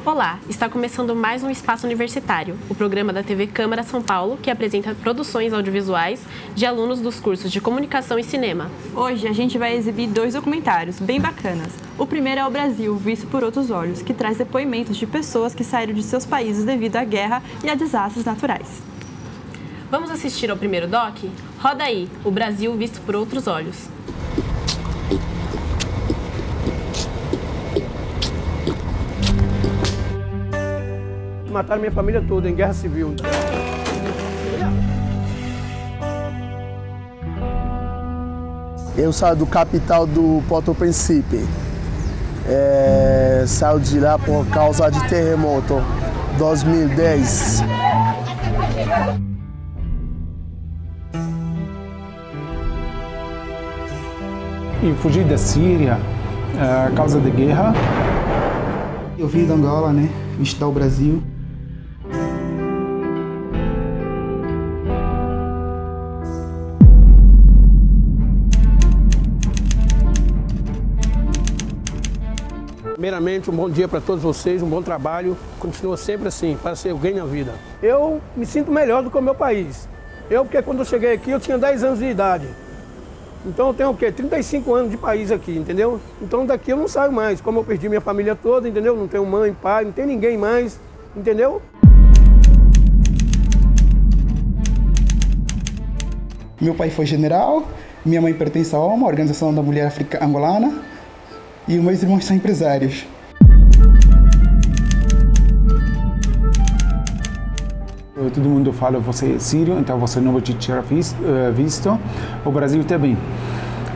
Olá, está começando mais um Espaço Universitário, o programa da TV Câmara São Paulo, que apresenta produções audiovisuais de alunos dos cursos de Comunicação e Cinema. Hoje a gente vai exibir 2 documentários bem bacanas. O primeiro é O Brasil, Visto por Outros Olhos, que traz depoimentos de pessoas que saíram de seus países devido à guerra e a desastres naturais. Vamos assistir ao primeiro doc? Roda aí, O Brasil Visto por Outros Olhos. Mataram minha família toda em guerra civil. Eu saio do capital do Porto-Príncipe. Saio de lá por causa de terremoto 2010. Eu fugi da Síria a causa da guerra. Eu vim da Angola, né? Vim estudar o Brasil. Primeiramente, um bom dia para todos vocês, um bom trabalho. Continua sempre assim, para ser alguém na vida. Eu me sinto melhor do que o meu país. Porque quando eu cheguei aqui, eu tinha 10 anos de idade. Então eu tenho o quê? 35 anos de país aqui, entendeu? Então daqui eu não saio mais. Como eu perdi minha família toda, entendeu? Não tenho mãe, pai, não tem ninguém mais, entendeu? Meu pai foi general, minha mãe pertence à OMA, Organização da Mulher Angolana, e os meus irmãos são empresários. Todo mundo fala, você é sírio, então você não vai te tirar visto. O Brasil também.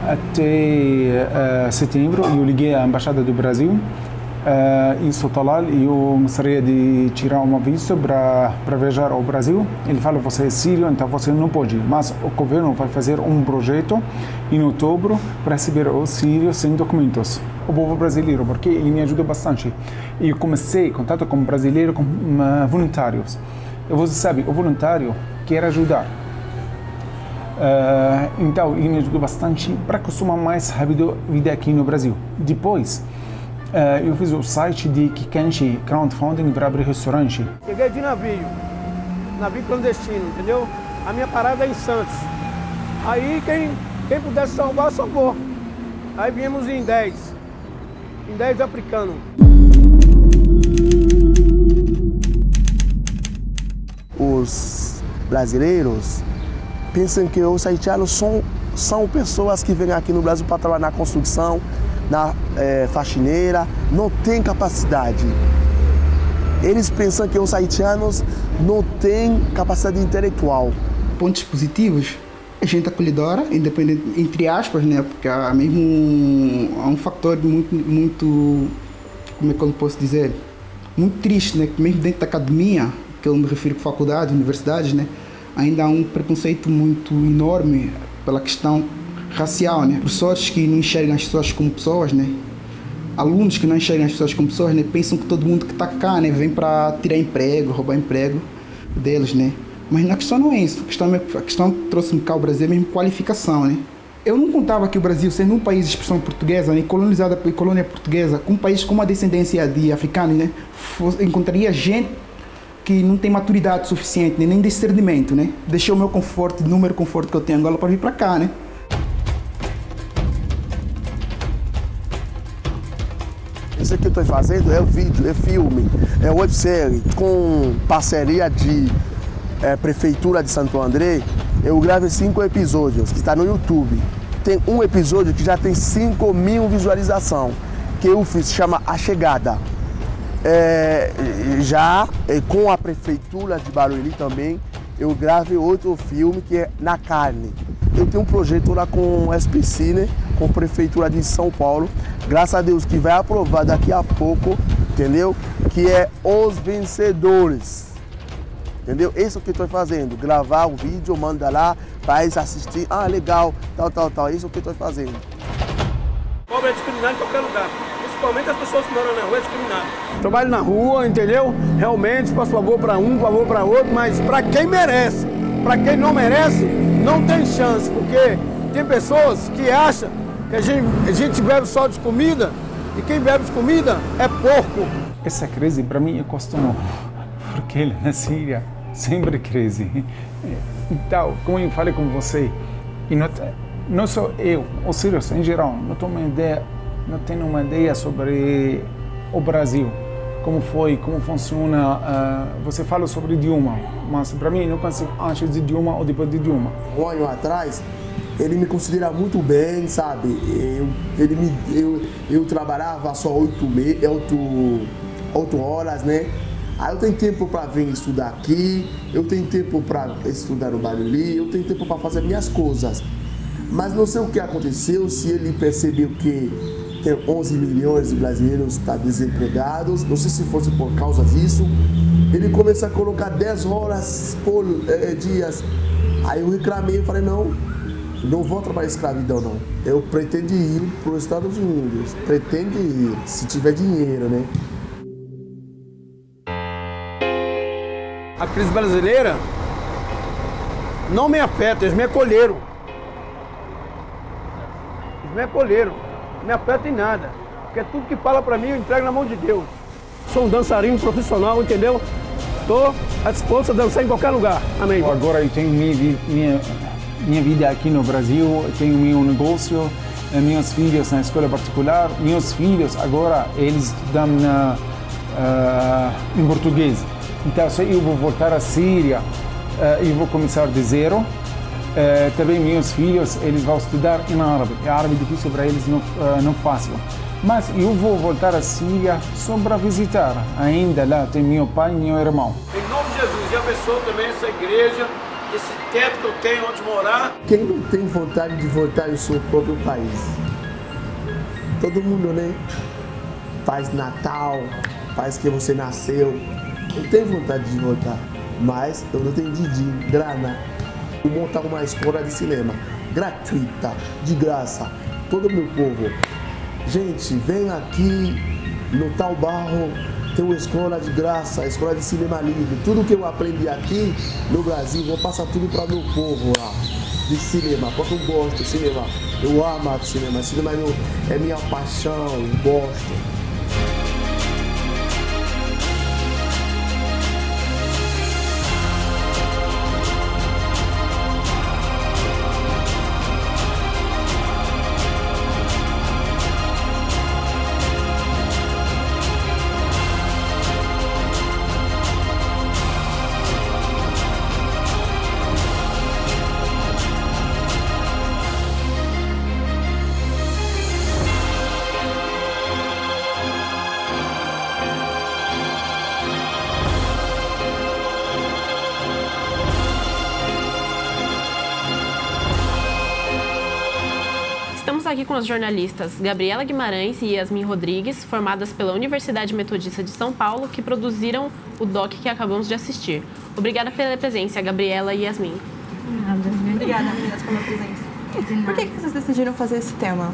Até setembro eu liguei à Embaixada do Brasil em Sotalal e eu gostaria de tirar um visto para viajar ao Brasil. Ele fala, você é sírio, então você não pode. Mas o governo vai fazer um projeto em outubro para receber os sírios sem documentos. O povo brasileiro, porque ele me ajudou bastante. E eu comecei contato com brasileiros, com voluntários. Você sabe, o voluntário quer ajudar. Então, ele me ajudou bastante para acostumar mais rápido a vida aqui no Brasil. Depois, eu fiz o site de Kikenchi Crowdfunding para abrir restaurante. Cheguei de navio clandestino, entendeu? A minha parada é em Santos. Aí, quem pudesse salvar, salvou. Aí viemos em 10 africanos. Os brasileiros pensam que os haitianos são pessoas que vêm aqui no Brasil para trabalhar na construção, na faxineira, não tem capacidade. Eles pensam que os haitianos não têm capacidade intelectual. Pontos positivos, a gente acolhedora, independente, entre aspas, né? Porque há um fator muito, como é que eu posso dizer, muito triste, né? Que mesmo dentro da academia, que eu me refiro com faculdades, universidades, né? Ainda há um preconceito muito enorme pela questão racial, né? Professores que não enxergam as pessoas como pessoas, né? Alunos que não enxergam as pessoas como pessoas, né? Pensam que todo mundo que está cá, né? Vem para tirar emprego, roubar emprego deles, né? Mas a questão não é isso. A questão que trouxe-me cá ao Brasil é mesmo qualificação, né? Eu não contava que o Brasil, sendo um país de expressão portuguesa, né? Colonizado pela colônia portuguesa, com um país com uma descendência de africanos, né? Encontraria gente que não tem maturidade suficiente, né? Nem discernimento, né? Deixei o meu conforto, o número de conforto que eu tenho agora para vir para cá, né? Isso que eu estou fazendo é vídeo, é filme, é websérie, com parceria de Prefeitura de Santo André. Eu gravei 5 episódios, que está no YouTube. Tem um episódio que já tem 5.000 visualizações, que eu fiz, chama A Chegada. Com a Prefeitura de Barueri também, eu gravei outro filme que é Na Carne. Eu tenho um projeto lá com o SPC, né, com a Prefeitura de São Paulo, graças a Deus, que vai aprovar daqui a pouco, entendeu? Que é Os Vencedores. Entendeu? Isso que eu estou fazendo, gravar o vídeo, manda lá, para eles assistir, legal, tal, isso que eu estou fazendo. Pobre é discriminado em qualquer lugar, principalmente as pessoas que moram na rua é discriminado. Trabalho na rua, entendeu? Realmente, faço favor para um, favor para outro, mas para quem merece. Para quem não merece, não tem chance, porque tem pessoas que acham que a gente bebe só de comida, e quem bebe de comida é porco. essa crise para mim é costume, porque na Síria sempre crise. Então, como eu falei com você, e não só eu, os sírios em geral, não tenho uma ideia sobre o Brasil, como funciona. Você fala sobre idioma, mas para mim não consigo antes de idioma ou depois de idioma. Um ano atrás, ele me considera muito bem, sabe? Eu trabalhava só 8 horas, né? Aí eu tenho tempo para vir estudar aqui, eu tenho tempo para estudar no Barueri, eu tenho tempo para fazer minhas coisas. Mas não sei o que aconteceu, se ele percebeu que tem 11 milhões de brasileiros que estão desempregados, não sei se fosse por causa disso, ele começou a colocar 10 horas por dias. Aí eu reclamei e falei, não vou trabalhar escravidão não. Eu pretendo ir para os Estados Unidos, pretendo ir, se tiver dinheiro, né? A crise brasileira não me afeta, eles me acolheram. Não me afeta em nada. Porque tudo que fala pra mim eu entrego na mão de Deus. Sou um dançarino profissional, entendeu? Estou à disposição de dançar em qualquer lugar. Amém. Agora eu tenho minha vida aqui no Brasil, eu tenho meu negócio, meus filhos na escola particular. Meus filhos agora, eles estudam em português. Então, se eu vou voltar à Síria, eu vou começar de zero. Também meus filhos, eles vão estudar em árabe. É árabe difícil para eles, não fácil. Mas eu vou voltar à Síria só para visitar. Ainda lá tem meu pai e meu irmão. Em nome de Jesus, e abençoe também essa igreja, esse teto que eu tenho onde morar. Quem não tem vontade de voltar ao seu próprio país? Todo mundo, né? País natal, país que você nasceu. Eu tenho vontade de voltar, mas eu não tenho grana. Vou montar uma escola de cinema gratuita, de graça, todo o meu povo. Gente, vem aqui no tal bairro, tem uma escola de graça, escola de cinema livre. Tudo que eu aprendi aqui no Brasil, vou passar tudo para meu povo lá, de cinema, porque eu gosto de cinema. Eu amo cinema, cinema é minha paixão, eu gosto. Estamos aqui com as jornalistas Gabriela Guimarães e Yasmin Rodrigues, formadas pela Universidade Metodista de São Paulo, que produziram o doc que acabamos de assistir. Obrigada pela presença, Gabriela e Yasmin. Nada. Obrigada, meninas, pela presença. Por que vocês decidiram fazer esse tema?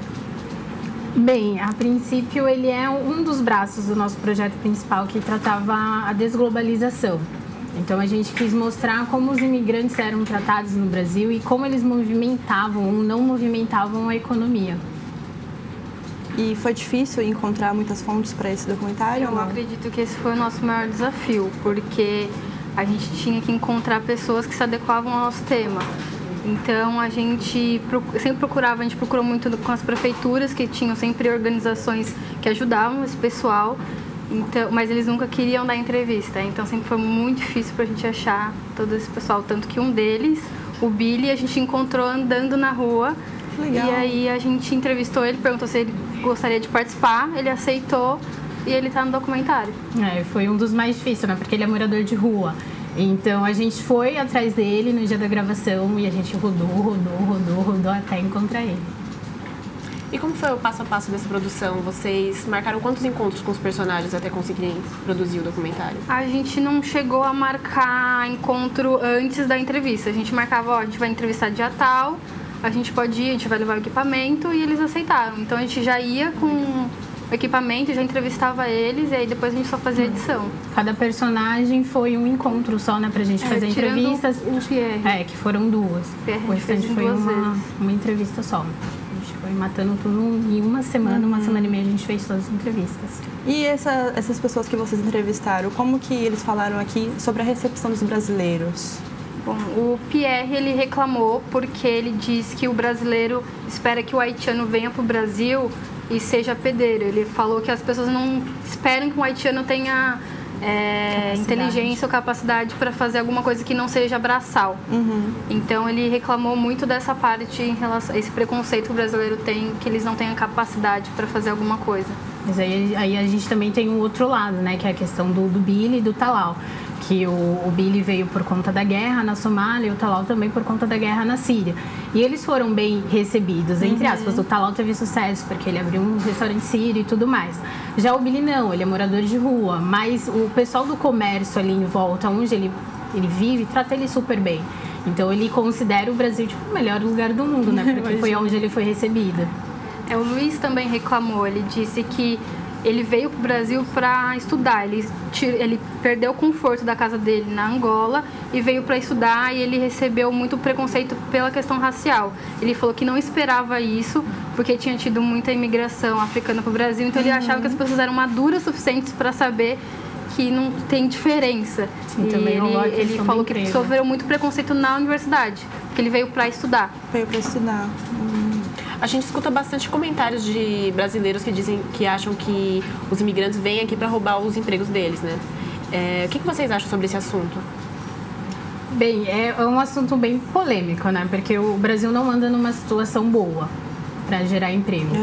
Bem, a princípio ele é um dos braços do nosso projeto principal que tratava a desglobalização. Então a gente quis mostrar como os imigrantes eram tratados no Brasil e como eles movimentavam ou não movimentavam a economia. E foi difícil encontrar muitas fontes para esse documentário? Eu acredito que esse foi o nosso maior desafio, porque a gente tinha que encontrar pessoas que se adequavam ao nosso tema. Então a gente procurou muito com as prefeituras, que tinham sempre organizações que ajudavam esse pessoal. Então, mas eles nunca queriam dar entrevista, então sempre foi muito difícil para a gente achar todo esse pessoal. Tanto que um deles, o Billy, a gente encontrou andando na rua. Legal. E aí a gente entrevistou ele, perguntou se ele gostaria de participar, ele aceitou e ele está no documentário. Foi um dos mais difíceis, né? Porque ele é morador de rua. Então a gente foi atrás dele no dia da gravação e a gente rodou até encontrar ele. E como foi o passo a passo dessa produção? Vocês marcaram quantos encontros com os personagens até conseguirem produzir o documentário? A gente não chegou a marcar encontro antes da entrevista. A gente marcava, a gente vai entrevistar dia tal, a gente pode ir, a gente vai levar o equipamento e eles aceitaram. Então a gente já ia com o equipamento, já entrevistava eles e aí depois a gente só fazia a edição. Cada personagem foi um encontro só, né, pra gente fazer entrevistas. O Pierre. Que foram duas. Pierre, o restante foi uma uma entrevista só. Foi matando tudo em uma semana e meia a gente fez todas as entrevistas. E essas pessoas que vocês entrevistaram, como que eles falaram aqui sobre a recepção dos brasileiros? Bom, o Pierre, ele reclamou porque ele diz que o brasileiro espera que o haitiano venha para o Brasil e seja pedreiro. Ele falou que as pessoas não esperam que um haitiano tenha inteligência ou capacidade para fazer alguma coisa que não seja braçal. Então ele reclamou muito dessa parte em relação a esse preconceito que o brasileiro tem, que eles não têm a capacidade para fazer alguma coisa. Mas aí a gente também tem um outro lado, né, que é a questão do Billy e do Talal. Que o Billy veio por conta da guerra na Somália e o Talal também por conta da guerra na Síria. E eles foram bem recebidos, entre aspas. O Talal teve sucesso porque ele abriu um restaurante sírio e tudo mais. Já o Billy não, ele é morador de rua, mas o pessoal do comércio ali em volta, onde ele vive, trata ele super bem. Então ele considera o Brasil tipo, o melhor lugar do mundo, né? Porque foi onde ele foi recebido. O Luiz também reclamou, ele disse que ele veio para o Brasil para estudar, ele perdeu o conforto da casa dele na Angola e veio para estudar e ele recebeu muito preconceito pela questão racial. Ele falou que não esperava isso, porque tinha tido muita imigração africana para o Brasil, então ele achava que as pessoas eram maduras suficientes para saber que não tem diferença. Sim, e também ele falou que sofreu muito preconceito na universidade, porque ele veio para estudar. Veio para estudar. A gente escuta bastante comentários de brasileiros que acham que os imigrantes vêm aqui para roubar os empregos deles, né? O que vocês acham sobre esse assunto? Bem, é um assunto bem polêmico, né? Porque o Brasil não anda numa situação boa para gerar emprego.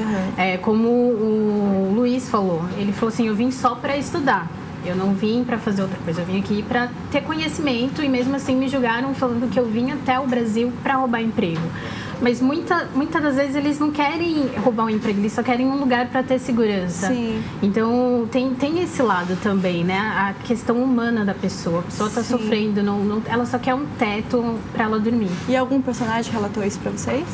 Como o Luiz falou, ele falou assim, eu vim só para estudar. Eu não vim para fazer outra coisa, eu vim aqui para ter conhecimento e mesmo assim me julgaram falando que eu vim até o Brasil para roubar emprego. Mas muitas das vezes eles não querem roubar um emprego, eles só querem um lugar para ter segurança. Sim. Então tem esse lado também, né? A questão humana da pessoa. A pessoa está sofrendo, ela só quer um teto para ela dormir. E algum personagem relatou isso para vocês?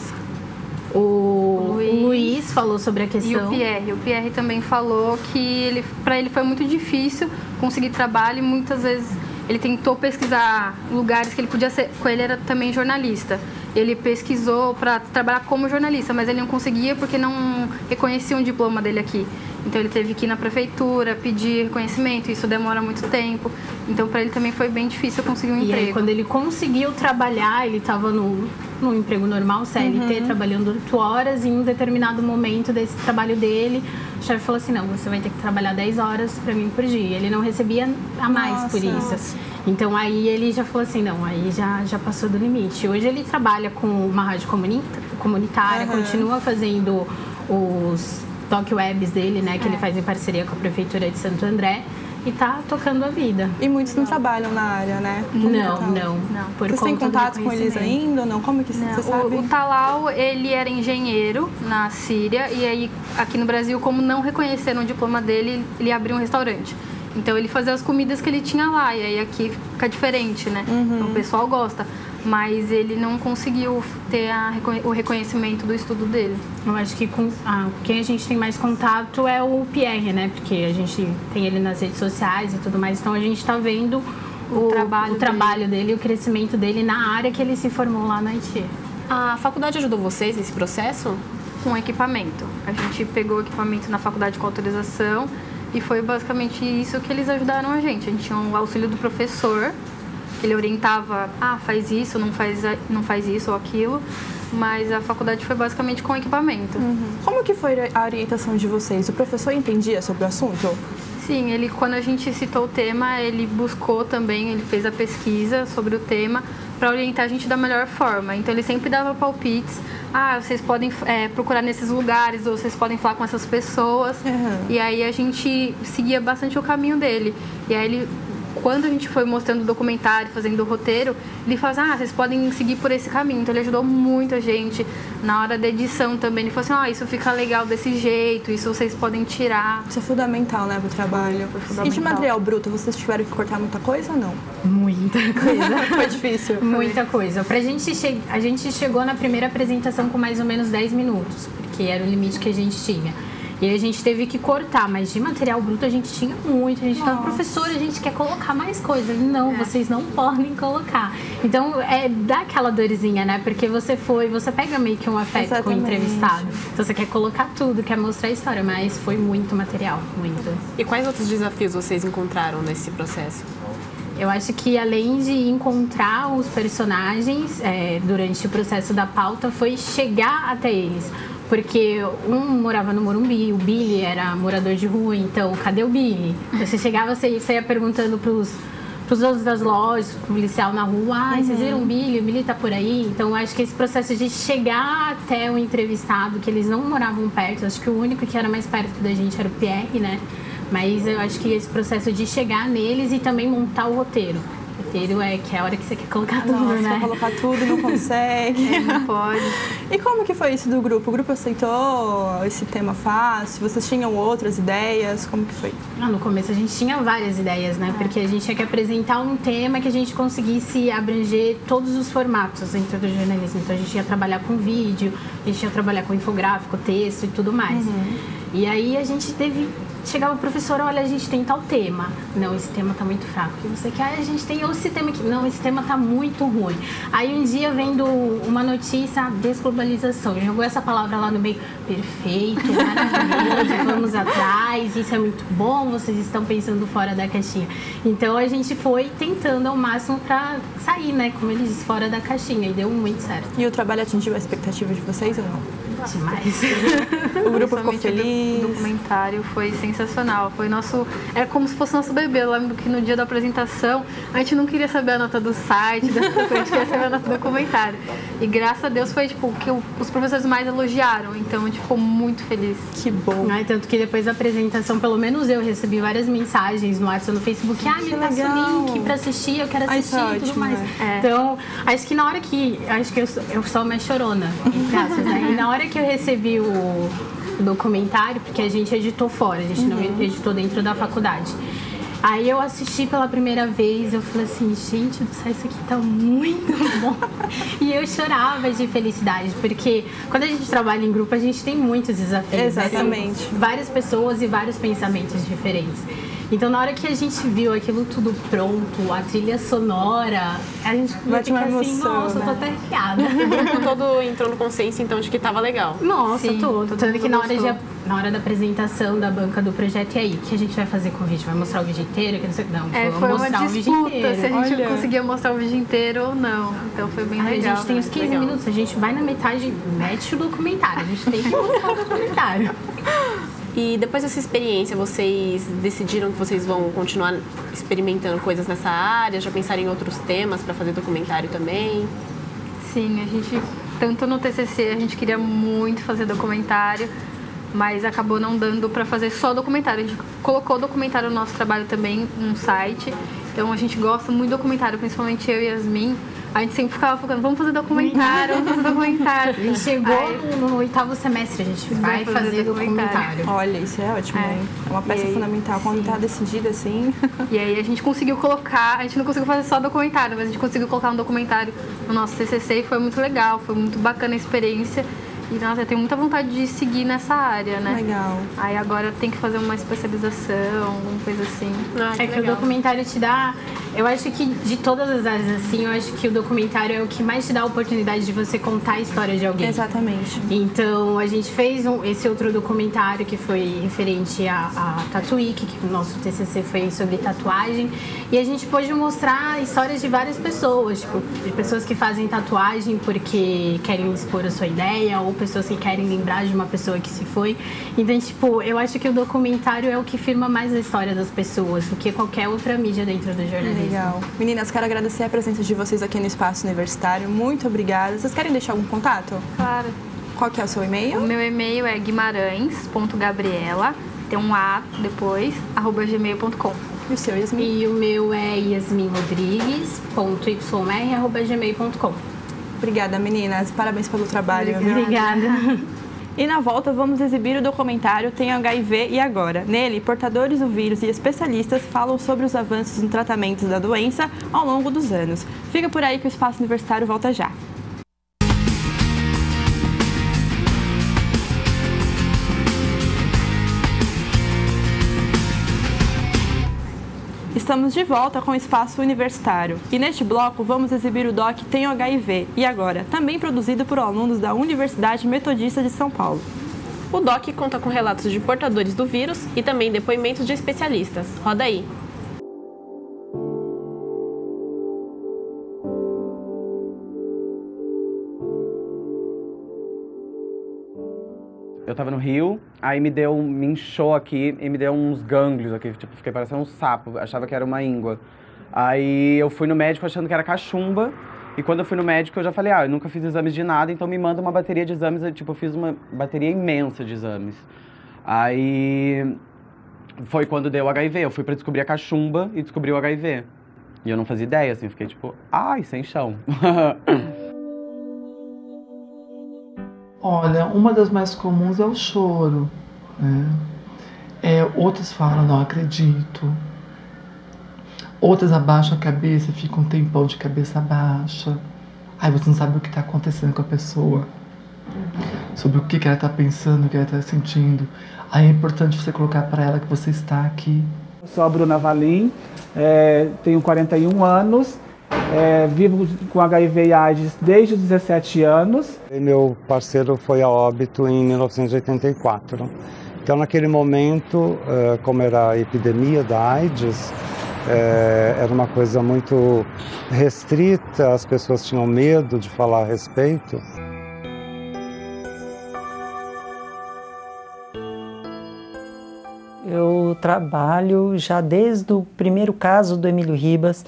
O Luiz falou sobre a questão. E o Pierre também falou que para ele foi muito difícil conseguir trabalho e muitas vezes ele tentou pesquisar lugares que ele podia ser. Ele era também jornalista. Ele pesquisou para trabalhar como jornalista, mas ele não conseguia porque não reconheciam o diploma dele aqui. Então ele teve que ir na prefeitura, pedir reconhecimento, isso demora muito tempo. Então para ele também foi bem difícil conseguir um emprego. E aí, quando ele conseguiu trabalhar, ele estava num emprego normal, CLT, trabalhando 8 horas, e em um determinado momento desse trabalho dele, o chefe falou assim, não, você vai ter que trabalhar 10 horas para mim por dia. Ele não recebia a mais por isso. Então aí ele já falou assim, não, aí já passou do limite. Hoje ele trabalha com uma rádio comunitária, continua fazendo os talk webs dele, né, que ele faz em parceria com a Prefeitura de Santo André, e tá tocando a vida. E muitos não trabalham na área, né? Não. Vocês têm contato com eles ainda ou não? Como que você sabe? O Talal, ele era engenheiro na Síria e aí aqui no Brasil, como não reconheceram o diploma dele, ele abriu um restaurante. Então ele fazia as comidas que ele tinha lá e aí aqui fica diferente, né? Então, o pessoal gosta. Mas ele não conseguiu ter o reconhecimento do estudo dele. Eu acho que quem a gente tem mais contato é o Pierre, né? Porque a gente tem ele nas redes sociais e tudo mais. Então a gente está vendo o trabalho dele, o crescimento dele na área que ele se formou lá no Haiti. A faculdade ajudou vocês nesse processo? Com equipamento. A gente pegou o equipamento na faculdade com autorização e foi basicamente isso que eles ajudaram a gente. A gente tinha o auxílio do professor. Ele orientava, faz isso, não faz isso ou aquilo, mas a faculdade foi basicamente com equipamento. Como que foi a orientação de vocês? O professor entendia sobre o assunto? Sim, quando a gente citou o tema, ele buscou também, ele fez a pesquisa sobre o tema para orientar a gente da melhor forma. Então ele sempre dava palpites, vocês podem procurar nesses lugares, ou vocês podem falar com essas pessoas. E aí a gente seguia bastante o caminho dele. E aí quando a gente foi mostrando o documentário, fazendo o roteiro, ele falou vocês podem seguir por esse caminho. Então ele ajudou muito a gente na hora da edição também. Ele falou assim, isso fica legal desse jeito, isso vocês podem tirar. Isso é fundamental, né, pro trabalho. E de material bruto, vocês tiveram que cortar muita coisa ou não? Muita coisa. Foi difícil? Muita coisa. A gente chegou na primeira apresentação com mais ou menos 10 minutos, porque era o limite que a gente tinha. E aí a gente teve que cortar, mas de material bruto a gente tinha muito. A gente falava, professora, a gente quer colocar mais coisa. Não, vocês não podem colocar. Então, dá aquela dorzinha, né? Porque você pega meio que um afeto com o entrevistado. Então, você quer colocar tudo, quer mostrar a história, mas foi muito material, muito. E quais outros desafios vocês encontraram nesse processo? Eu acho que além de encontrar os personagens durante o processo da pauta, foi chegar até eles. Porque um morava no Morumbi, o Billy era morador de rua, então cadê o Billy? Você chegava, você ia perguntando pros donos das lojas, pro policial na rua, vocês viram o Billy tá por aí? Então acho que esse processo de chegar até o entrevistado, que eles não moravam perto, acho que o único que era mais perto da gente era o Pierre, né? Mas eu acho que esse processo de chegar neles e também montar o roteiro. O roteiro que é a hora que você quer colocar tudo, né? Quer colocar tudo, não consegue. Não pode. E como que foi isso do grupo? O grupo aceitou esse tema fácil? Vocês tinham outras ideias? Como que foi? No começo a gente tinha várias ideias, né? Porque a gente tinha que apresentar um tema que a gente conseguisse abranger todos os formatos dentro do jornalismo. Então a gente ia trabalhar com vídeo, a gente ia trabalhar com infográfico, texto e tudo mais. E aí a gente chegava o professor, olha, a gente tem tal tema. Não, esse tema tá muito fraco. E você quer, a gente tem esse tema aqui. Não, esse tema tá muito ruim. Aí um dia vendo uma notícia, desglobalização. Jogou essa palavra lá no meio. Perfeito, maravilhoso, vamos atrás, isso é muito bom, vocês estão pensando fora da caixinha. Então a gente foi tentando ao máximo pra sair, né, como eles dizem, fora da caixinha. E deu muito certo. E o trabalho atingiu a expectativa de vocês ou não? Demais. O grupo ficou feliz. O documentário foi sensacional. Foi era como se fosse nosso bebê. Eu lembro que no dia da apresentação a gente não queria saber a nota do site, a gente queria saber a nota do documentário. E graças a Deus foi tipo o que os professores mais elogiaram. Então a gente ficou muito feliz. Que bom. Tanto que depois da apresentação, pelo menos eu recebi várias mensagens no WhatsApp, no Facebook. Me passa o link pra assistir, eu quero assistir e tudo mais. Então, acho que na hora que... Acho que eu sou uma chorona, entre aspas, né? E na hora que eu recebi o documentário, porque a gente editou fora, a gente não editou dentro da faculdade. Aí eu assisti pela primeira vez, eu falei assim, gente do céu, isso aqui tá muito bom. E eu chorava de felicidade, porque quando a gente trabalha em grupo, a gente tem muitos desafios. Exatamente. Né? Várias pessoas e vários pensamentos diferentes. Então, na hora que a gente viu aquilo tudo pronto, a trilha sonora, a gente bate uma emoção, assim, nossa, eu tô até arrepiada. O grupo todo entrou no consenso, então, de que tava legal. Nossa, sim, todo. Tanto que na hora da apresentação da banca do projeto, e aí, o que a gente vai fazer com o vídeo? Vai mostrar o vídeo inteiro? Não, foi mostrar uma o vídeo inteiro. disputa se a gente conseguia mostrar o vídeo inteiro ou não. Então foi bem legal. A gente tem uns 15 minutos, a gente vai na metade, mete o documentário. A gente tem que mostrar o documentário. E depois dessa experiência, vocês decidiram que vocês vão continuar experimentando coisas nessa área? Já pensaram em outros temas para fazer documentário também? Sim, a gente, tanto no TCC, a gente queria muito fazer documentário, mas acabou não dando para fazer só documentário. A gente colocou documentário no nosso trabalho também num site. Então a gente gosta muito de documentário, principalmente eu e Yasmin. A gente sempre ficava focando, vamos fazer documentário, vamos fazer documentário. A gente chegou no 8º semestre, a gente vai fazer documentário. Olha, isso é ótimo, né? É uma peça fundamental. Quando tá decidida assim... E aí a gente conseguiu colocar, a gente não conseguiu fazer só documentário, mas a gente conseguiu colocar um documentário no nosso TCC e foi muito legal, foi muito bacana a experiência. E, nossa, eu tenho muita vontade de seguir nessa área, né? Legal. Aí agora tem que fazer uma especialização, alguma coisa assim. Que o documentário te dá... Eu acho que de todas as áreas, assim, eu acho que o documentário é o que mais te dá a oportunidade de você contar a história de alguém. Exatamente. Então, a gente fez esse outro documentário que foi referente a Tatuí, que o nosso TCC foi sobre tatuagem. E a gente pôde mostrar histórias de várias pessoas, tipo, de pessoas que fazem tatuagem porque querem expor a sua ideia, ou pessoas que querem lembrar de uma pessoa que se foi. Então, tipo, eu acho que o documentário é o que firma mais a história das pessoas do que qualquer outra mídia dentro do jornalismo. Legal. Meninas, quero agradecer a presença de vocês aqui no Espaço Universitário. Muito obrigada. Vocês querem deixar algum contato? Claro. Qual que é o seu e-mail? O meu e-mail é guimarães.gabriela, tem um A depois, @gmail.com. E o seu, Yasmin? E o meu é yasminrodrigues.yr@gmail.com. Obrigada, meninas. Parabéns pelo trabalho. Obrigada. E na volta, vamos exibir o documentário Tem HIV e Agora. Nele, portadores do vírus e especialistas falam sobre os avanços no tratamento da doença ao longo dos anos. Fica por aí que o Espaço Universitário volta já. Estamos de volta com o Espaço Universitário e neste bloco vamos exibir o doc Tenho HIV e Agora, também produzido por alunos da Universidade Metodista de São Paulo. O doc conta com relatos de portadores do vírus e também depoimentos de especialistas. Roda aí! Eu tava no Rio, aí me inchou aqui e me deu uns gânglios aqui, tipo, fiquei parecendo um sapo, achava que era uma íngua. Aí eu fui no médico achando que era cachumba, e quando eu fui no médico eu já falei, eu nunca fiz exames de nada, então me manda uma bateria de exames, eu fiz uma bateria imensa de exames. Aí foi quando deu HIV, eu fui pra descobrir a cachumba e descobri o HIV. E eu não fazia ideia, assim, eu fiquei tipo, sem chão. Olha, uma das mais comuns é o choro, né? Outras falam, não acredito. Outras abaixam a cabeça e ficam um tempão de cabeça baixa. Aí você não sabe o que está acontecendo com a pessoa. Sobre o que ela está pensando, o que ela está sentindo. Aí é importante você colocar para ela que você está aqui. Eu sou a Bruna Valim, tenho 41 anos. Vivo com HIV e AIDS desde os 17 anos. Meu parceiro foi a óbito em 1984. Então, naquele momento, como era a epidemia da AIDS, era uma coisa muito restrita, as pessoas tinham medo de falar a respeito. Eu trabalho já desde o primeiro caso do Emílio Ribas.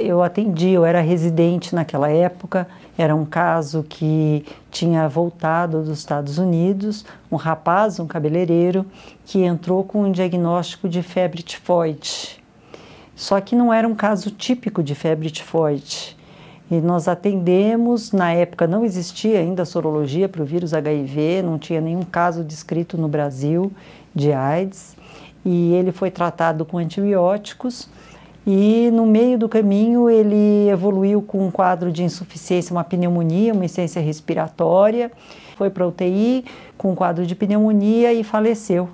Eu atendi, eu era residente naquela época, era um caso que tinha voltado dos Estados Unidos, um rapaz, um cabeleireiro, que entrou com um diagnóstico de febre tifoide. Só que não era um caso típico de febre tifoide. E nós atendemos, na época não existia ainda sorologia para o vírus HIV, não tinha nenhum caso descrito no Brasil de AIDS, e ele foi tratado com antibióticos. E no meio do caminho ele evoluiu com um quadro de insuficiência, uma pneumonia, uma insuficiência respiratória, foi para a UTI com um quadro de pneumonia e faleceu.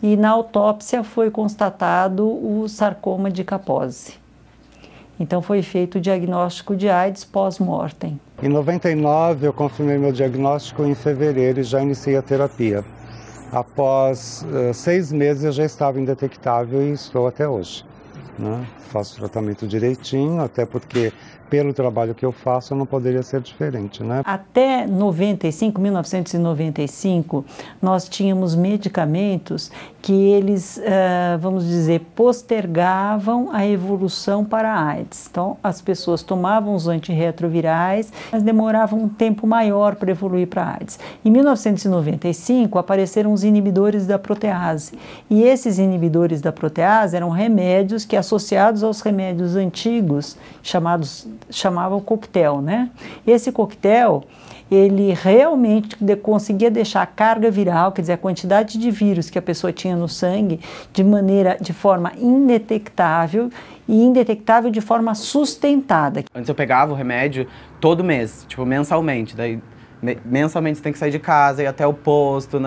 E na autópsia foi constatado o sarcoma de Kaposi. Então foi feito o diagnóstico de AIDS pós-mortem. Em 99 eu confirmei meu diagnóstico em fevereiro e já iniciei a terapia. Após 6 meses eu já estava indetectável e estou até hoje. Faço tratamento direitinho, até porque pelo trabalho que eu faço não poderia ser diferente, né? Até 1995, nós tínhamos medicamentos que eles, vamos dizer, postergavam a evolução para a AIDS. Então, as pessoas tomavam os antirretrovirais, mas demoravam um tempo maior para evoluir para a AIDS. Em 1995, apareceram os inibidores da protease. E esses inibidores da protease eram remédios que, associados aos remédios antigos, chamavam coquetel, né? Esse coquetel, ele realmente conseguia deixar a carga viral, quer dizer, a quantidade de vírus que a pessoa tinha no sangue, de forma indetectável e indetectável de forma sustentada. Antes eu pegava o remédio todo mês, tipo mensalmente, daí mensalmente você tem que sair de casa, ir até o posto,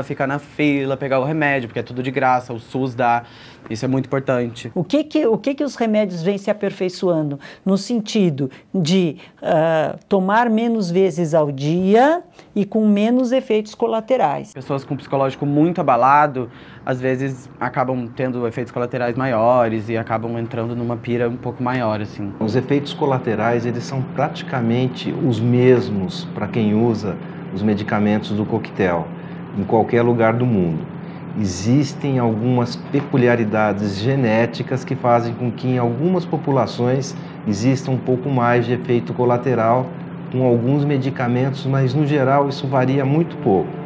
ficar na fila, pegar o remédio, porque é tudo de graça, o SUS dá. Isso é muito importante. O que os remédios vêm se aperfeiçoando? No sentido de tomar menos vezes ao dia e com menos efeitos colaterais. Pessoas com psicológico muito abalado, às vezes acabam tendo efeitos colaterais maiores e acabam entrando numa pira um pouco maior, assim. Os efeitos colaterais, eles são praticamente os mesmos para quem usa os medicamentos do coquetel, em qualquer lugar do mundo. Existem algumas peculiaridades genéticas que fazem com que em algumas populações exista um pouco mais de efeito colateral com alguns medicamentos, mas no geral isso varia muito pouco.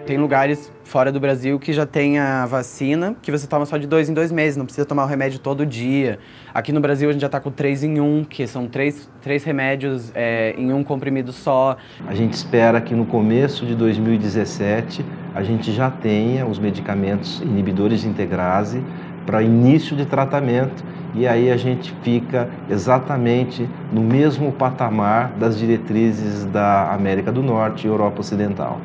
Tem lugares fora do Brasil que já tem a vacina, que você toma só de 2 em 2 meses, não precisa tomar o remédio todo dia. Aqui no Brasil a gente já está com 3 em 1, que são três remédios em um comprimido só. A gente espera que no começo de 2017 a gente já tenha os medicamentos inibidores de integrase para início de tratamento, e aí a gente fica exatamente no mesmo patamar das diretrizes da América do Norte e Europa Ocidental.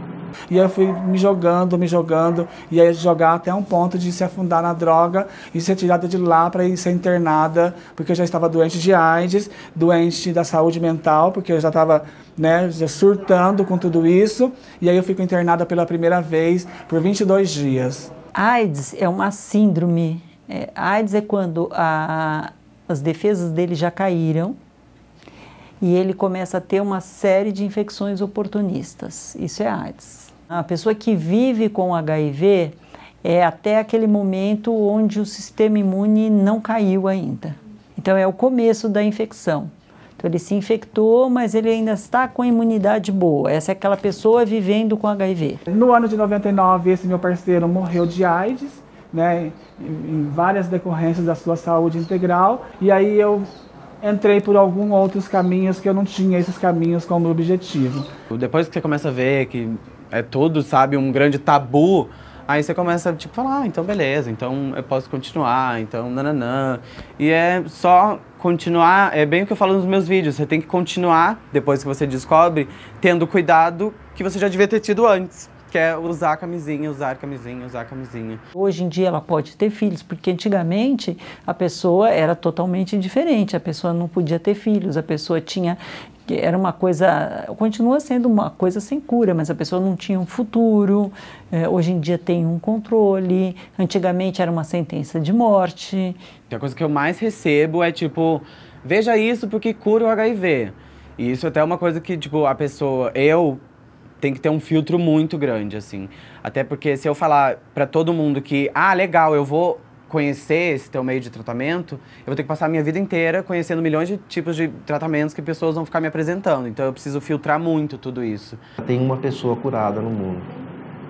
E aí eu fui me jogando, e aí jogar até um ponto de se afundar na droga e ser tirada de lá para ir ser internada, porque eu já estava doente de AIDS, doente da saúde mental, porque eu já estava, né, já surtando com tudo isso. E aí eu fico internada pela primeira vez por 22 dias. AIDS é uma síndrome. AIDS é quando as defesas dele já caíram e ele começa a ter uma série de infecções oportunistas. Isso é AIDS. A pessoa que vive com HIV é até aquele momento onde o sistema imune não caiu ainda. Então é o começo da infecção. Então ele se infectou, mas ele ainda está com a imunidade boa. Essa é aquela pessoa vivendo com HIV. No ano de 99, esse meu parceiro morreu de AIDS, né, em várias decorrências da sua saúde integral. E aí eu entrei por alguns outros caminhos que eu não tinha esses caminhos como objetivo. Depois que você começa a ver que é tudo, sabe, um grande tabu, aí você começa, tipo, falar, então beleza, então eu posso continuar, então nananã. E é só continuar, é bem o que eu falo nos meus vídeos, você tem que continuar, depois que você descobre, tendo cuidado que você já devia ter tido antes. Que é usar camisinha, usar camisinha, usar camisinha. Hoje em dia ela pode ter filhos, porque antigamente a pessoa era totalmente diferente, a pessoa não podia ter filhos, a pessoa tinha... Era uma coisa, continua sendo uma coisa sem cura, mas a pessoa não tinha um futuro, hoje em dia tem um controle, antigamente era uma sentença de morte. A coisa que eu mais recebo é tipo, veja isso porque cura o HIV. E isso até é uma coisa que, tipo, a pessoa, tem que ter um filtro muito grande, assim. Até porque se eu falar pra todo mundo que, legal, eu vou conhecer esse teu meio de tratamento, eu vou ter que passar a minha vida inteira conhecendo milhões de tipos de tratamentos que pessoas vão ficar me apresentando. Então eu preciso filtrar muito tudo isso. Tem uma pessoa curada no mundo.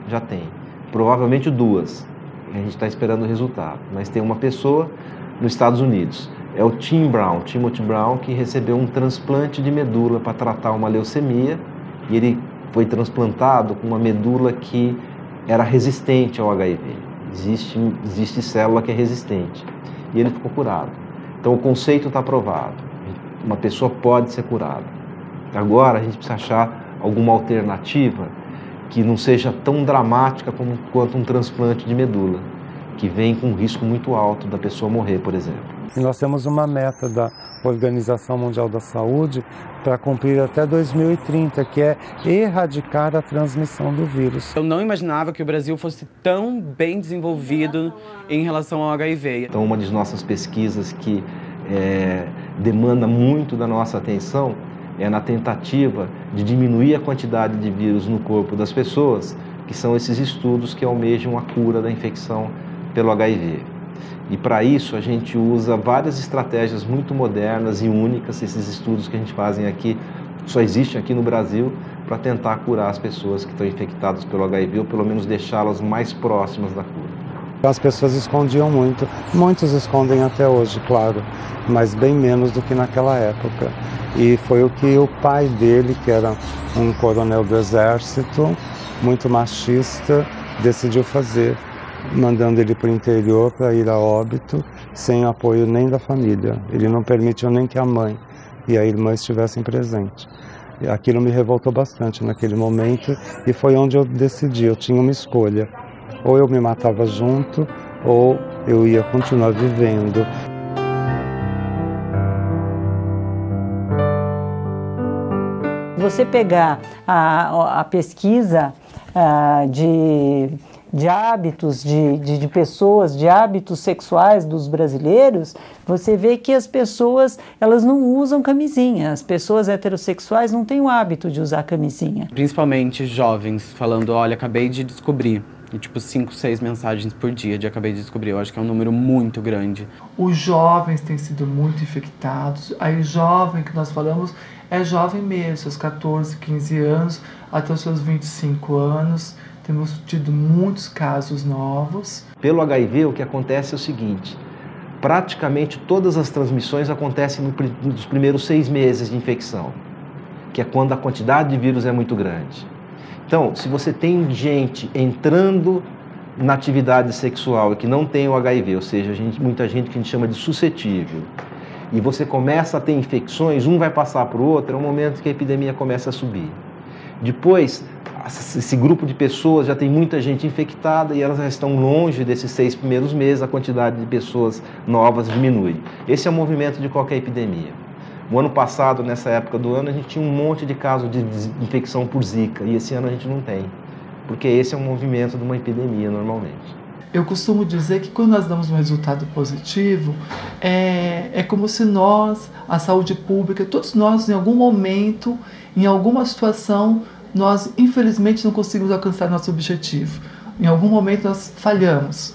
Já tem. Provavelmente 2. A gente está esperando o resultado. Mas tem uma pessoa nos Estados Unidos. É o Timothy Brown, que recebeu um transplante de medula para tratar uma leucemia. E ele foi transplantado com uma medula que era resistente ao HIV. Existe célula que é resistente. E ele ficou curado. Então o conceito está provado. Uma pessoa pode ser curada. Agora a gente precisa achar alguma alternativa que não seja tão dramática quanto um transplante de medula, que vem com um risco muito alto da pessoa morrer, por exemplo. E nós temos uma meta da Organização Mundial da Saúde para cumprir até 2030, que é erradicar a transmissão do vírus. Eu não imaginava que o Brasil fosse tão bem desenvolvido em relação ao HIV. Então, uma das nossas pesquisas que demanda muito da nossa atenção é na tentativa de diminuir a quantidade de vírus no corpo das pessoas, que são esses estudos que almejam a cura da infecção pelo HIV. E para isso a gente usa várias estratégias muito modernas e únicas. Esses estudos que a gente faz aqui, só existem aqui no Brasil, para tentar curar as pessoas que estão infectadas pelo HIV, ou pelo menos deixá-las mais próximas da cura. As pessoas escondiam muito, muitos escondem até hoje, claro, mas bem menos do que naquela época. E foi o que o pai dele, que era um coronel do exército, muito machista, decidiu fazer, mandando ele para o interior para ir a óbito, sem apoio nem da família. Ele não permitiu nem que a mãe e a irmã estivessem presentes. E aquilo me revoltou bastante naquele momento e foi onde eu decidi, eu tinha uma escolha. Ou eu me matava junto, ou eu ia continuar vivendo. Você pegar a pesquisa de hábitos de pessoas, de hábitos sexuais dos brasileiros, você vê que as pessoas, elas não usam camisinha. As pessoas heterossexuais não têm o hábito de usar camisinha. Principalmente jovens falando, olha, acabei de descobrir. E tipo 5, 6 mensagens por dia de acabei de descobrir. Eu acho que é um número muito grande. Os jovens têm sido muito infectados. Aí jovem que nós falamos é jovem mesmo, seus 14, 15 anos, até os seus 25 anos. Temos tido muitos casos novos. Pelo HIV, o que acontece é o seguinte, praticamente todas as transmissões acontecem nos primeiros 6 meses de infecção, que é quando a quantidade de vírus é muito grande. Então, se você tem gente entrando na atividade sexual e que não tem o HIV, ou seja, muita gente que a gente chama de suscetível, e você começa a ter infecções, um vai passar para o outro, é o momento que a epidemia começa a subir. Depois, esse grupo de pessoas já tem muita gente infectada e elas já estão longe desses 6 primeiros meses, a quantidade de pessoas novas diminui. Esse é o movimento de qualquer epidemia. O ano passado, nessa época do ano, a gente tinha um monte de casos de infecção por Zika e esse ano a gente não tem, porque esse é um movimento de uma epidemia normalmente. Eu costumo dizer que quando nós damos um resultado positivo, é como se nós, a saúde pública, todos nós, em algum momento, em alguma situação, nós infelizmente não conseguimos alcançar nosso objetivo. Em algum momento nós falhamos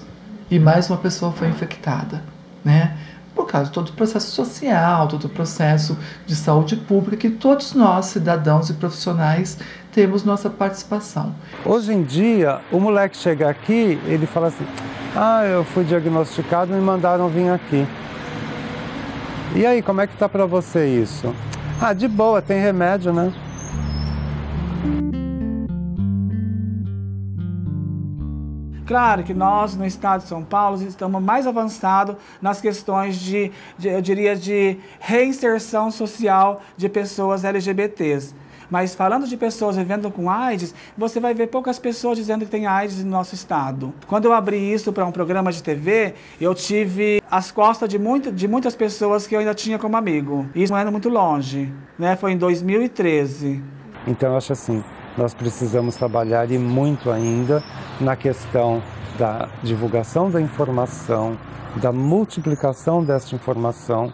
e mais uma pessoa foi infectada, né? Por causa de todo o processo social, todo o processo de saúde pública, que todos nós, cidadãos e profissionais, temos nossa participação. Hoje em dia, o moleque chega aqui, ele fala assim, eu fui diagnosticado e me mandaram vir aqui. E aí, como é que tá pra você isso? De boa, tem remédio, né? Claro que nós, no estado de São Paulo, estamos mais avançados nas questões eu diria, de reinserção social de pessoas LGBTs. Mas falando de pessoas vivendo com AIDS, você vai ver poucas pessoas dizendo que tem AIDS no nosso estado. Quando eu abri isso para um programa de TV, eu tive as costas de muitas pessoas que eu ainda tinha como amigo. Isso não era muito longe, né? Foi em 2013. Então eu acho assim, nós precisamos trabalhar e muito ainda na questão da divulgação da informação, da multiplicação dessa informação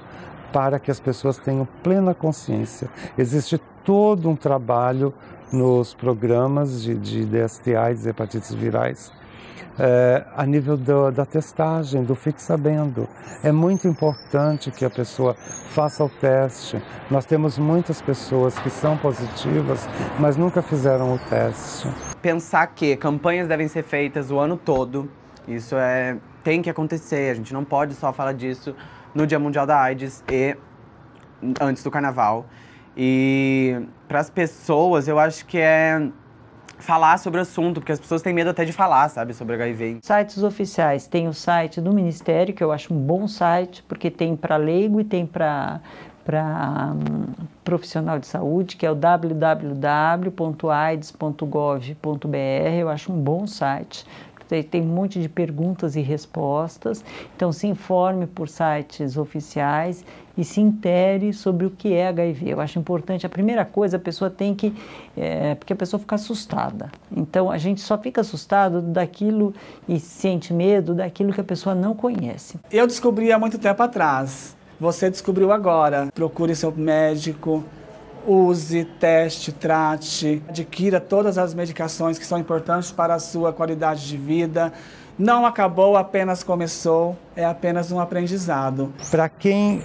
para que as pessoas tenham plena consciência. Existe todo um trabalho nos programas de DST-AIDS, hepatites virais, a nível da testagem, do fique sabendo. É muito importante que a pessoa faça o teste. Nós temos muitas pessoas que são positivas, mas nunca fizeram o teste. Pensar que campanhas devem ser feitas o ano todo, isso tem que acontecer, a gente não pode só falar disso no Dia Mundial da AIDS e antes do Carnaval. E para as pessoas, eu acho que falar sobre o assunto, porque as pessoas têm medo até de falar, sabe, sobre HIV. Sites oficiais, tem o site do Ministério, que eu acho um bom site, porque tem para leigo e tem para profissional de saúde, que é o www.aids.gov.br, eu acho um bom site. Tem um monte de perguntas e respostas, então se informe por sites oficiais e se intere sobre o que é HIV. Eu acho importante, a primeira coisa, a pessoa tem que, porque a pessoa fica assustada. Então a gente só fica assustado daquilo e sente medo daquilo que a pessoa não conhece. Eu descobri há muito tempo atrás, você descobriu agora. Procure seu médico, use, teste, trate, adquira todas as medicações que são importantes para a sua qualidade de vida. Não acabou, apenas começou, é apenas um aprendizado. Para quem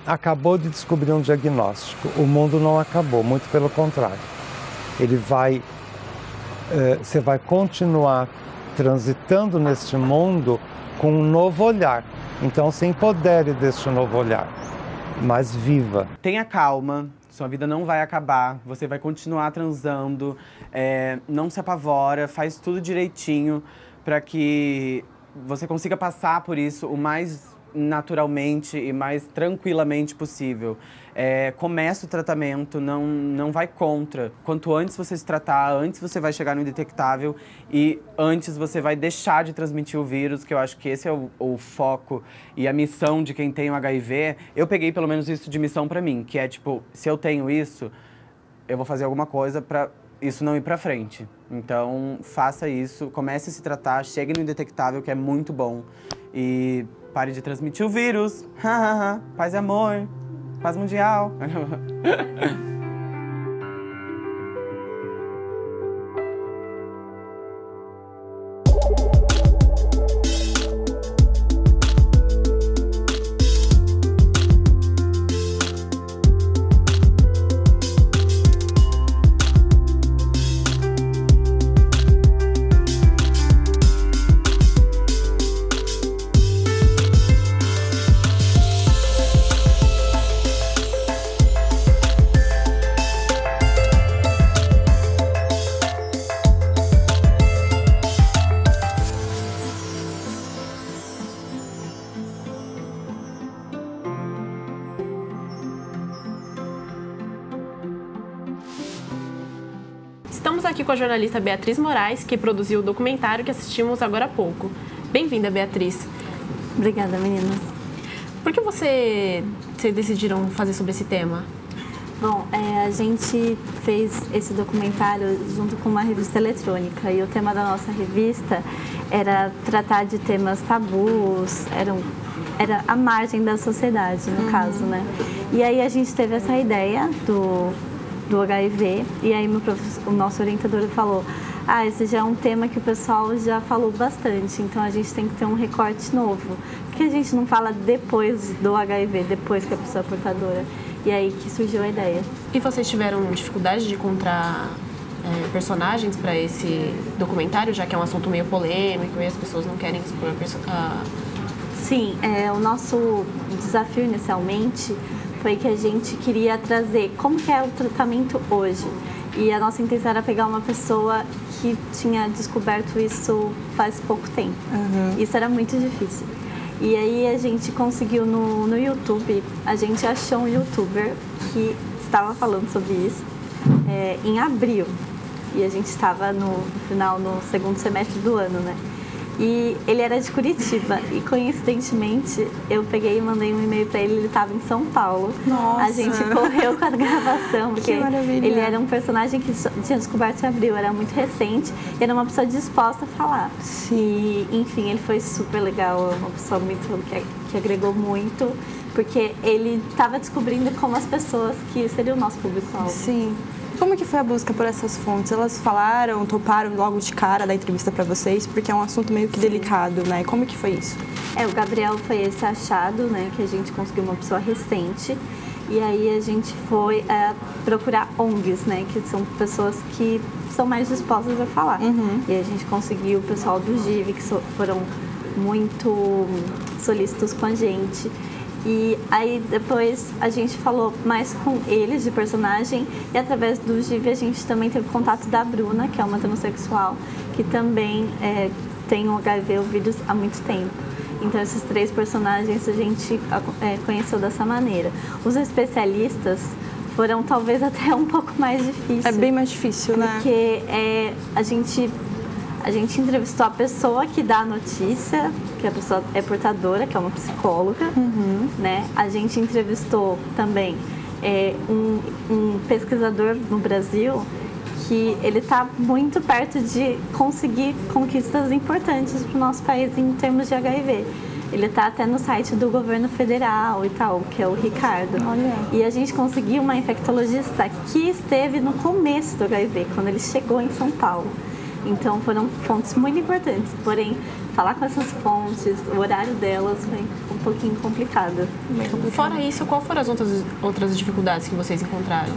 acabou de descobrir um diagnóstico, o mundo não acabou, muito pelo contrário. Você vai continuar transitando neste mundo com um novo olhar. Então se empodere deste novo olhar, mas viva. Tenha calma. Sua vida não vai acabar, você vai continuar transando, não se apavora, faz tudo direitinho para que você consiga passar por isso o mais naturalmente e mais tranquilamente possível. Começa o tratamento, não vai contra. Quanto antes você se tratar, antes você vai chegar no indetectável e antes você vai deixar de transmitir o vírus, que eu acho que esse é o foco e a missão de quem tem o HIV. Eu peguei pelo menos isso de missão pra mim, que é tipo, se eu tenho isso, eu vou fazer alguma coisa pra isso não ir pra frente. Então, faça isso, comece a se tratar, chegue no indetectável, que é muito bom. E pare de transmitir o vírus. Paz e amor. Paz mundial. Estamos aqui com a jornalista Beatriz Moraes, que produziu o documentário que assistimos agora há pouco. Bem-vinda, Beatriz. Obrigada, meninas. Por que vocês decidiram fazer sobre esse tema? Bom, a gente fez esse documentário junto com uma revista eletrônica e o tema da nossa revista era tratar de temas tabus, era a margem da sociedade, no caso, né? E aí a gente teve essa ideia do HIV e aí o nosso orientador falou: esse já é um tema que o pessoal já falou bastante, então a gente tem que ter um recorte novo. Por que a gente não fala depois do HIV, depois que a pessoa é portadora? E aí que surgiu a ideia. E vocês tiveram dificuldade de encontrar personagens para esse documentário, já que é um assunto meio polêmico e as pessoas não querem expor Sim, o nosso desafio inicialmente foi que a gente queria trazer como que é o tratamento hoje. E a nossa intenção era pegar uma pessoa que tinha descoberto isso faz pouco tempo. Isso era muito difícil. E aí a gente conseguiu no YouTube, a gente achou um youtuber que estava falando sobre isso em abril. E a gente estava no segundo semestre do ano, né? E ele era de Curitiba e, coincidentemente, eu peguei e mandei um e-mail para ele estava em São Paulo. Nossa! A gente correu com a gravação, porque ele era um personagem que tinha descoberto em abril, era muito recente e era uma pessoa disposta a falar. Sim. E, enfim, ele foi super legal, uma pessoa que agregou muito, porque ele estava descobrindo como as pessoas que seriam o nosso público-alvo. Sim. Como que foi a busca por essas fontes? Elas toparam logo de cara da entrevista para vocês, porque é um assunto meio que delicado, né? Como que foi isso? O Gabriel foi esse achado, né, que a gente conseguiu uma pessoa recente, e aí a gente foi procurar ONGs, né, que são pessoas que são mais dispostas a falar. E a gente conseguiu o pessoal do GIV, que foram muito solícitos com a gente. E aí depois a gente falou mais com eles de personagem e através do GIV a gente também teve contato da Bruna, que é uma transexual, que também tem o HIV, o vírus, há muito tempo. Então esses 3 personagens a gente conheceu dessa maneira. Os especialistas foram talvez até um pouco mais difíceis. É bem mais difícil, né? Porque a gente entrevistou a pessoa que dá a notícia, que a pessoa é portadora, que é uma psicóloga, né? A gente entrevistou também um pesquisador no Brasil que ele está muito perto de conseguir conquistas importantes para o nosso país em termos de HIV. Ele está até no site do governo federal e tal, que é o Ricardo. Olha. E a gente conseguiu uma infectologista que esteve no começo do HIV, quando ele chegou em São Paulo. Então foram fontes muito importantes, porém falar com essas fontes, o horário delas foi um pouquinho complicado. Fora isso, qual foram as outras dificuldades que vocês encontraram?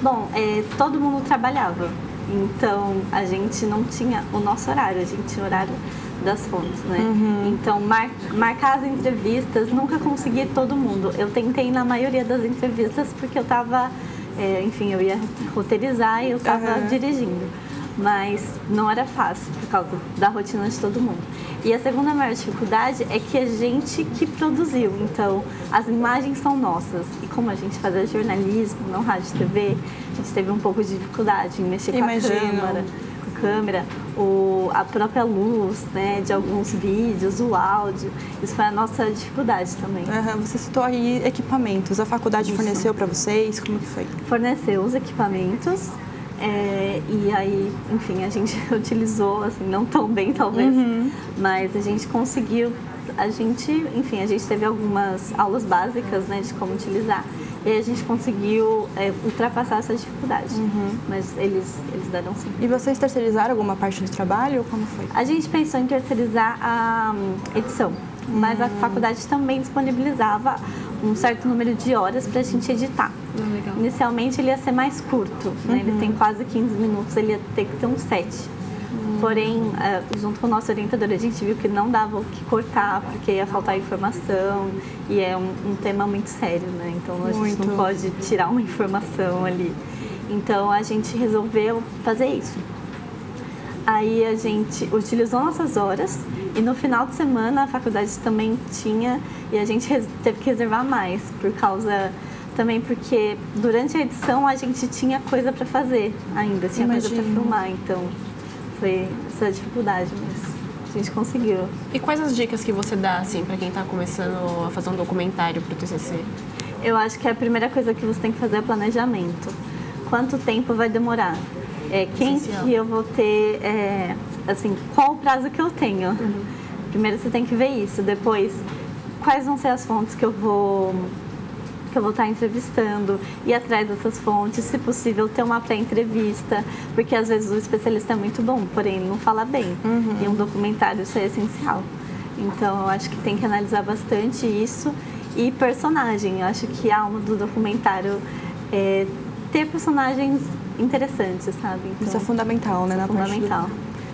Bom, todo mundo trabalhava, então a gente não tinha o nosso horário, a gente tinha o horário das fontes, né? Então marcar as entrevistas, nunca consegui todo mundo. Eu tentei na maioria das entrevistas porque eu estava, enfim, eu ia roteirizar e eu estava dirigindo. Mas não era fácil por causa da rotina de todo mundo. E a segunda maior dificuldade é que a gente que produziu, então as imagens são nossas. E como a gente fazia jornalismo, não rádio e TV, a gente teve um pouco de dificuldade em mexer com a câmera, a própria luz, né, de alguns vídeos, o áudio. Isso foi a nossa dificuldade também. Você citou aí equipamentos. A faculdade forneceu para vocês? Como que foi? Forneceu os equipamentos. E aí, enfim, a gente utilizou, assim, não tão bem talvez, mas a gente conseguiu, a gente teve algumas aulas básicas, né, de como utilizar, e aí a gente conseguiu ultrapassar essa dificuldade, mas eles deram sim. E vocês terceirizaram alguma parte do trabalho? Como foi? A gente pensou em terceirizar a edição, mas a faculdade também disponibilizava um certo número de horas para a gente editar. Legal. Inicialmente ele ia ser mais curto, né? Ele tem quase 15 minutos, ele ia ter que ter uns 7. Porém, junto com o nosso orientador, a gente viu que não dava o que cortar, porque ia faltar informação, e é um tema muito sério, né? Então a gente não pode tirar uma informação ali. Então a gente resolveu fazer isso. Aí a gente utilizou nossas horas e no final de semana a faculdade também tinha, e a gente teve que reservar mais por causa também porque durante a edição a gente tinha coisa para fazer ainda, tinha coisa para filmar, então foi essa dificuldade, mas a gente conseguiu. E quais as dicas que você dá, assim, para quem está começando a fazer um documentário para o TCC? Eu acho que a primeira coisa que você tem que fazer é planejamento. Quanto tempo vai demorar? Quem que eu vou ter, assim, qual o prazo que eu tenho? Primeiro você tem que ver isso, depois quais vão ser as fontes que eu vou estar entrevistando, ir atrás dessas fontes, se possível ter uma pré-entrevista, porque às vezes o especialista é muito bom, porém ele não fala bem, e um documentário isso é essencial. Então eu acho que tem que analisar bastante isso. E personagem, eu acho que a alma do documentário é ter personagens interessantes, sabe? Então, isso é fundamental, né? Fundamental.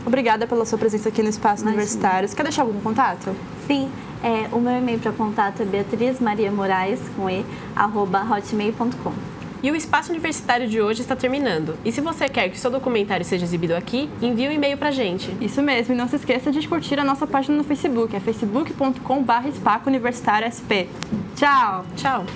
Obrigada pela sua presença aqui no Espaço Universitário. Você quer deixar algum contato? Sim, o meu e-mail para contato é beatrizmariamoraes, @hotmail.com. E o Espaço Universitário de hoje está terminando. E se você quer que o seu documentário seja exibido aqui, envie um e-mail pra gente. Isso mesmo, e não se esqueça de curtir a nossa página no Facebook, é facebook.com/espacouniversitariosp. Tchau! Tchau!